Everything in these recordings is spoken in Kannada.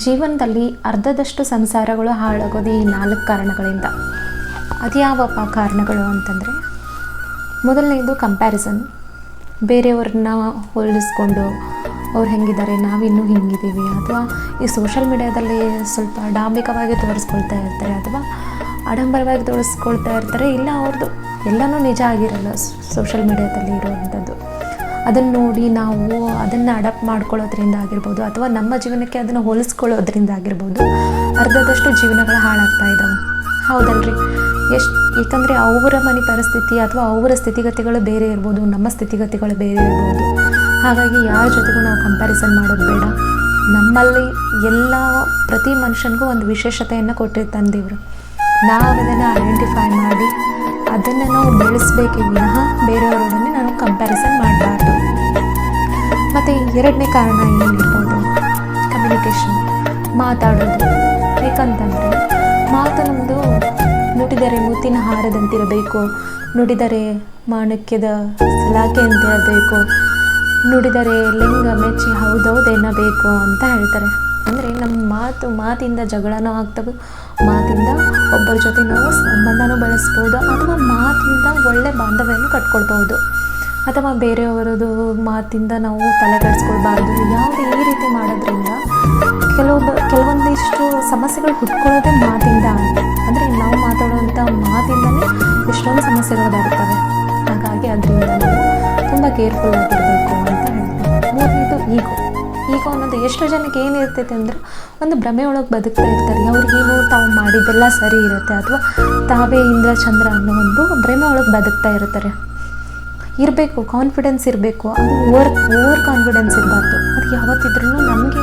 ಜೀವನದಲ್ಲಿ ಅರ್ಧದಷ್ಟು ಸಂಸಾರಗಳು ಹಾಳಾಗೋದು ಈ 4 ಕಾರಣಗಳಿಂದ. ಅದ್ಯಾವಪ್ಪ ಕಾರಣಗಳು ಅಂತಂದರೆ, ಮೊದಲನೇದು ಕಂಪ್ಯಾರಿಸನ್. ಬೇರೆಯವ್ರನ್ನ ಹೋಲಿಸ್ಕೊಂಡು ಅವ್ರು ಹೆಂಗಿದ್ದಾರೆ, ನಾವಿನ್ನೂ ಹಿಂಗಿದ್ದೀವಿ, ಅಥವಾ ಈ ಸೋಷಲ್ ಮೀಡ್ಯಾದಲ್ಲಿ ಸ್ವಲ್ಪ ಡಾಂಬಿಕವಾಗಿ ತೋರಿಸ್ಕೊಳ್ತಾ ಇರ್ತಾರೆ, ಅಥವಾ ಆಡಂಬರವಾಗಿ ತೋರಿಸ್ಕೊಳ್ತಾ ಇರ್ತಾರೆ. ಇಲ್ಲ, ಅವ್ರದ್ದು ಎಲ್ಲನೂ ನಿಜ ಆಗಿರಲ್ಲ ಸೋಷಲ್ ಮೀಡ್ಯಾದಲ್ಲಿ ಇರುವಂಥದ್ದು. ಅದನ್ನು ನೋಡಿ ನಾವು ಅದನ್ನು ಅಡಾಪ್ಟ್ ಮಾಡ್ಕೊಳ್ಳೋದ್ರಿಂದ ಆಗಿರ್ಬೋದು, ಅಥವಾ ನಮ್ಮ ಜೀವನಕ್ಕೆ ಅದನ್ನು ಹೋಲಿಸ್ಕೊಳ್ಳೋದ್ರಿಂದ ಆಗಿರ್ಬೋದು, ಅರ್ಧದಷ್ಟು ಜೀವನಗಳು ಹಾಳಾಗ್ತಾ ಇದ್ದಾವೆ. ಹೌದಲ್ರಿ? ಏಕೆಂದರೆ ಅವರ ಮನೆ ಪರಿಸ್ಥಿತಿ ಅಥವಾ ಅವರ ಸ್ಥಿತಿಗತಿಗಳು ಬೇರೆ ಇರ್ಬೋದು, ನಮ್ಮ ಸ್ಥಿತಿಗತಿಗಳು ಬೇರೆ ಇರ್ಬೋದು. ಹಾಗಾಗಿ ಯಾರ ಜೊತೆಗೂ ನಾವು ಕಂಪ್ಯಾರಿಸನ್ ಮಾಡೋದು ಬೇಡ. ನಮ್ಮಲ್ಲಿ ಪ್ರತಿ ಮನುಷ್ಯನಿಗೂ ಒಂದು ವಿಶೇಷತೆಯನ್ನು ಕೊಟ್ಟಿರ್ತಾನೆ ದೇವರು. ನಾವು ಅದನ್ನು ಐಡೆಂಟಿಫೈ ಮಾಡಿ ಅದನ್ನು ನಾವು ಬೆಳೆಸಬೇಕೇ ವಿನಃ ಬೇರೆಯವರೊಡನೆ ನಾವು ಕಂಪ್ಯಾರಿಸನ್ ಮಾಡಬಾರ್ದು. ಮತ್ತು 2ನೇ ಕಾರಣ ಏನಿರ್ಬೋದು, ಕಮ್ಯುನಿಕೇಷನ್, ಮಾತಾಡೋದು. ಏಕಂತಂದರೆ ಮಾತು ನಮ್ಮದು ನುಡಿದರೆ ಮುತ್ತಿನ ಹಾರದಂತಿರಬೇಕು, ನುಡಿದರೆ ಮಾಣಿಕ್ಯದ ಸಲಾಕೆ ಅಂತಿರಬೇಕು, ನುಡಿದರೆ ಲಿಂಗ ಮೆಚ್ಚಿ ಹೌದೌದು ಎನ್ನಬೇಕು ಅಂತ ಹೇಳ್ತಾರೆ. ಅಂದರೆ ನಮ್ಮ ಮಾತಿಂದ ಜಗಳನೂ ಆಗ್ತವೆ, ಮಾತಿಂದ ಒಬ್ಬರ ಜೊತೆ ನಾವು ಸಂಬಂಧನೂ ಬೆಳೆಸ್ಬೋದು, ಅಥವಾ ಮಾತಿಂದ ಒಳ್ಳೆ ಬಾಂಧವ್ಯವನ್ನು ಕಟ್ಕೊಳ್ಬೋದು, ಅಥವಾ ಬೇರೆಯವರದು ಮಾತಿಂದ ನಾವು ತಲೆ ಕೆಡಿಸ್ಕೊಳ್ಬಾರ್ದು. ಯಾವುದೇ ಈ ರೀತಿ ಮಾಡೋದ್ರಿಂದ ಕೆಲವೊಂದಿಷ್ಟು ಸಮಸ್ಯೆಗಳು ಹುಟ್ಕೊಳ್ಳೋದೇ ಮಾತಿಂದ. ಅಂದರೆ ನಾವು ಮಾತಾಡುವಂಥ ಮಾತಿಂದಲೇ ಎಷ್ಟೊಂದು ಸಮಸ್ಯೆಗಳು ಬರುತ್ತವೆ. ಹಾಗಾಗಿ ಅದರಿಂದ ನಾವು ತುಂಬ ಕೇರ್ಫುಲ್ ಆಗಿರಬೇಕು ಅಂತ ಹೇಳ್ತೀನಿ. 3ನೇದು ಈಗೋ ಅನ್ನೋದು ಎಷ್ಟು ಜನಕ್ಕೆ ಏನಿರ್ತೈತೆ ಅಂದರೆ, ಒಂದು ಭ್ರಮೆ ಒಳಗೆ ಬದುಕ್ತಾ ಇರ್ತಾರೆ. ಅವ್ರಿಗೇನು ತಾವು ಮಾಡಿದ್ದೆಲ್ಲ ಸರಿ ಇರುತ್ತೆ, ಅಥವಾ ತಾವೇ ಇಂದ್ರ ಚಂದ್ರ ಅನ್ನೋ ಒಂದು ಭ್ರಮೆ ಒಳಗೆ ಬದುಕ್ತಾ ಇರ್ತಾರೆ. ಇರಬೇಕು, ಕಾನ್ಫಿಡೆನ್ಸ್ ಇರಬೇಕು, ಅದು ಓವರ್ ಕಾನ್ಫಿಡೆನ್ಸ್ ಇರಬಾರ್ದು. ಅದು ಯಾವತ್ತಿದ್ರೂ ನಮಗೆ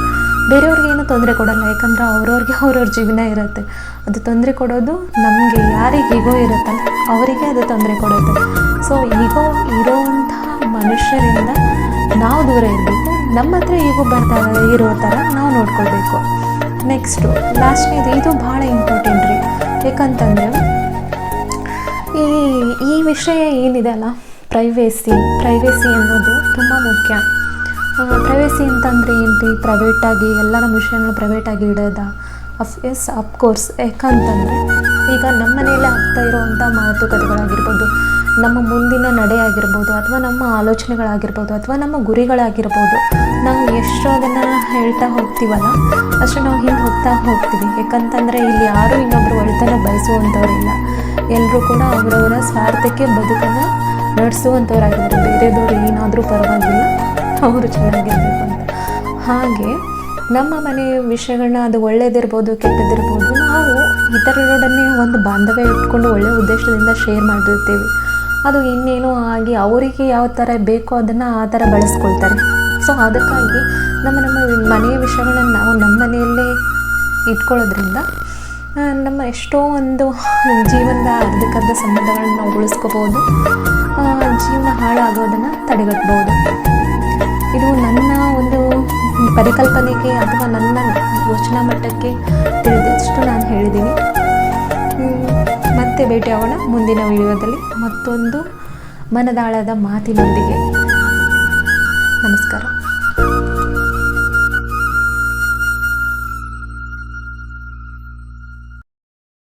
ಬೇರೆಯವ್ರಿಗೇನು ತೊಂದರೆ ಕೊಡಲ್ಲ, ಯಾಕಂದ್ರೆ ಅವ್ರವ್ರ ಜೀವನ ಇರುತ್ತೆ. ಅದು ತೊಂದರೆ ಕೊಡೋದು ನಮಗೆ, ಯಾರಿಗೆ ಈಗೋ ಇರುತ್ತಲ್ಲ ಅವರಿಗೆ ಅದು ತೊಂದರೆ ಕೊಡುತ್ತೆ. ಸೊ ಈಗೋ ಇರೋವಂತಹ ಮನುಷ್ಯರಿಂದ ನಾವು ದೂರ ಇರಬೇಕು. ನಮ್ಮ ಹತ್ರ ಈಗೋ ಇರೋ ಥರ ನಾವು ನೋಡ್ಕೊಳ್ಬೇಕು. ನೆಕ್ಸ್ಟು ಲಾಸ್ಟ್ನೇದು, ಇದು ಭಾಳ ಇಂಪಾರ್ಟೆಂಟ್ ರೀ. ಯಾಕಂತಂದರೆ ಈ ವಿಷಯ ಏನಿದೆ ಅಲ್ಲ, ಪ್ರೈವೇಸಿ ಅನ್ನೋದು ತುಂಬ ಮುಖ್ಯ. ಪ್ರೈವೇಸಿ ಅಂತಂದರೆ ಏನು ರೀ? ಪ್ರೈವೇಟಾಗಿ ಎಲ್ಲ ನಮ್ಮ ವಿಷಯಗಳು ಪ್ರೈವೇಟಾಗಿ ಇಡೋದಾ? ಅಫ್ಕೋರ್ಸ್. ಯಾಕಂತಂದರೆ ಈಗ ನಮ್ಮ ಮನೆಯಲ್ಲೇ ಆಗ್ತಾ ಇರೋವಂಥ ಮಾತುಕತೆಗಳಾಗಿರ್ಬೋದು, ನಮ್ಮ ಮುಂದಿನ ನಡೆ ಆಗಿರ್ಬೋದು, ಅಥವಾ ನಮ್ಮ ಆಲೋಚನೆಗಳಾಗಿರ್ಬೋದು, ಅಥವಾ ನಮ್ಮ ಗುರಿಗಳಾಗಿರ್ಬೋದು, ನಾವು ಎಷ್ಟು ಅದನ್ನು ಹೇಳ್ತಾ ಹೋಗ್ತೀವಲ್ಲ ಅಷ್ಟು ನಾವು ಹಿಂದೆ ಹೋಗ್ತೀವಿ. ಯಾಕಂತಂದರೆ ಇಲ್ಲಿ ಯಾರೂ ಇನ್ನೊಬ್ಬರು ಒಳಿತನ್ನು ಬಯಸುವಂಥವ್ರಿಲ್ಲ. ಎಲ್ಲರೂ ಕೂಡ ಅವರವರ ಸ್ವಾರ್ಥಕ್ಕೆ ಬದುಕನ್ನು ನಡೆಸುವಂಥವ್ರಾಗಿದ್ದಾರೆ. ಬೇರೆದವ್ರು ಏನಾದರೂ ಪರವಾಗಿಲ್ಲ, ಅವರು ಚೆನ್ನಾಗಿರಬೇಕು ಅಂತ. ಹಾಗೆ ನಮ್ಮ ಮನೆ ವಿಷಯಗಳನ್ನ, ಅದು ಒಳ್ಳೇದಿರ್ಬೋದು ಕೆಟ್ಟದಿರ್ಬೋದು, ನಾವು ಇತರರೊಡನೆ ಒಂದು ಬಾಂಧವ್ಯ ಇಟ್ಕೊಂಡು ಒಳ್ಳೆಯ ಉದ್ದೇಶದಿಂದ ಶೇರ್ ಮಾಡಿರ್ತೀವಿ. ಅದು ಇನ್ನೇನೋ ಆಗಿ ಅವರಿಗೆ ಯಾವ ಥರ ಬೇಕೋ ಅದನ್ನು ಆ ಥರ ಬಳಸ್ಕೊಳ್ತಾರೆ. ಸೊ ಅದಕ್ಕಾಗಿ ನಮ್ಮ ಮನೆಯ ವಿಷಯಗಳನ್ನು ನಾವು ನಮ್ಮ ಮನೆಯಲ್ಲೇ ಇಟ್ಕೊಳ್ಳೋದ್ರಿಂದ ನಮ್ಮ ಎಷ್ಟೋ ಒಂದು ಜೀವನದ ಅರ್ಧಕ್ಕರ್ಧ ಸಂಬಂಧಗಳನ್ನು ನಾವು ಉಳಿಸ್ಕೋಬೋದು, ಜೀವನ ಹಾಳಾಗೋದನ್ನು ತಡೆಗಟ್ಬೋದು. ಇದು ನನ್ನ ಒಂದು ಪರಿಕಲ್ಪನೆಗೆ ಅಥವಾ ನನ್ನ ಯೋಚನಾ ಮಟ್ಟಕ್ಕೆ ತಿಳಿದಷ್ಟು ನಾನು ಹೇಳಿದ್ದೀನಿ. ಮತ್ತೆ ಭೇಟಿಯಾಗೋಣ ಮುಂದಿನ ವಿಡಿಯೋದಲ್ಲಿ ಮತ್ತೊಂದು ಮನದಾಳದ ಮಾತಿನೊಂದಿಗೆ. ನಮಸ್ಕಾರ.